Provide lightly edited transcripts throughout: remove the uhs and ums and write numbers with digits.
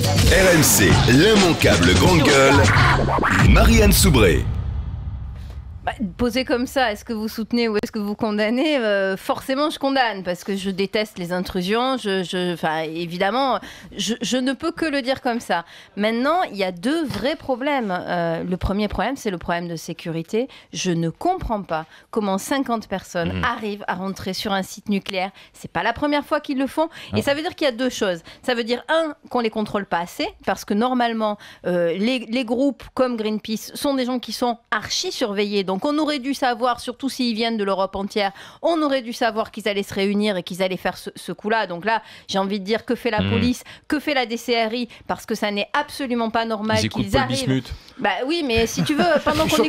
RMC, l'immanquable grande gueule, Marianne Soubré. Posé comme ça, est-ce que vous soutenez ou est-ce que vous condamnez ? Forcément, je condamne parce que je déteste les intrusions. Évidemment, je ne peux que le dire comme ça. Maintenant, il y a deux vrais problèmes. Le premier problème, c'est le problème de sécurité. Je ne comprends pas comment 50 personnes arrivent à rentrer sur un site nucléaire. C'est pas la première fois qu'ils le font. Et ça veut dire qu'il y a deux choses. Ça veut dire, qu'on les contrôle pas assez, parce que normalement, les groupes comme Greenpeace sont des gens qui sont archi surveillés. Donc on aurait dû savoir, surtout s'ils viennent de l'Europe entière, on aurait dû savoir qu'ils allaient se réunir et qu'ils allaient faire ce coup-là. Donc là, j'ai envie de dire, que fait la police, que fait la DCRI, parce que ça n'est absolument pas normal qu'ils arrivent. Bismuth. Bah oui, mais si tu veux, pendant qu'on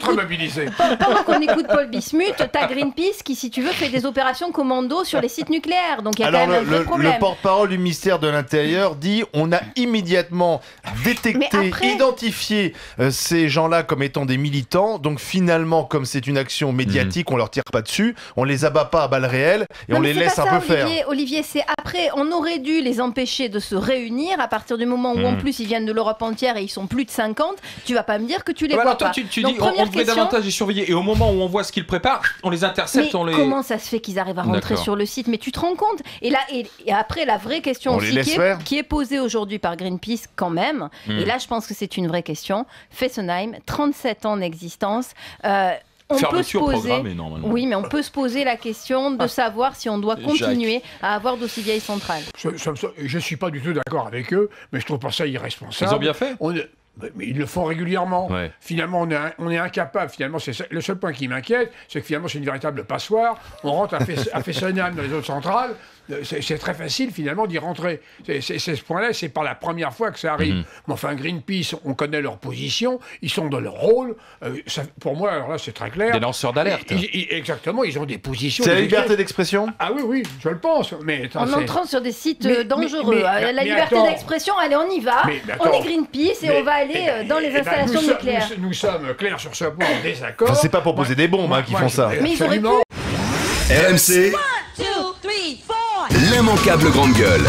écoute Paul Bismuth, t'as Greenpeace qui, si tu veux, fait des opérations commando sur les sites nucléaires. Donc il y a quand même un vrai problème. Le porte-parole du ministère de l'Intérieur dit on a immédiatement détecté, identifié ces gens-là comme étant des militants. Donc finalement, comme c'est une action médiatique, on leur tire pas dessus, on les abat pas à balles réelles et on les laisse un peu faire. Olivier, c'est après, on aurait dû les empêcher de se réunir à partir du moment où en plus ils viennent de l'Europe entière et ils sont plus de 50. Tu vas pas me dire que tu les vois toi, pas. tu dis on devrait davantage les surveiller et au moment où on voit ce qu'ils préparent, on les intercepte. Mais comment ça se fait qu'ils arrivent à rentrer sur le site ? Mais tu te rends compte ? Et là, et après, la vraie question aussi qui est posée aujourd'hui par Greenpeace quand même, et là je pense que c'est une vraie question, Fessenheim, 37 ans d'existence, on peut se poser, oui, mais on peut se poser la question de savoir si on doit continuer à avoir d'aussi vieilles centrales. Je suis pas du tout d'accord avec eux, mais je trouve pas ça irresponsable. Ils ont bien fait. Mais ils le font régulièrement. Ouais. Finalement, on est incapable. Finalement, le seul point qui m'inquiète, c'est que finalement, c'est une véritable passoire. On rentre à Fessenheim dans les autres centrales. C'est très facile, finalement, d'y rentrer. C'est ce point-là, c'est pas la première fois que ça arrive. Mais enfin, Greenpeace, on connaît leur position. Ils sont dans leur rôle. Pour moi, alors là, c'est très clair. Des lanceurs d'alerte. Exactement, ils ont des positions. C'est la liberté d'expression ? Ah oui, je le pense. Mais, en entrant sur des sites dangereux. La liberté d'expression, allez, on y va. On est Greenpeace et on va aller dans les installations nucléaires. Nous sommes clairs sur ce point, en désaccord. C'est pas pour poser des bombes qu'ils font ça. Mais ils auraient pu. RMC, l'immanquable grande gueule.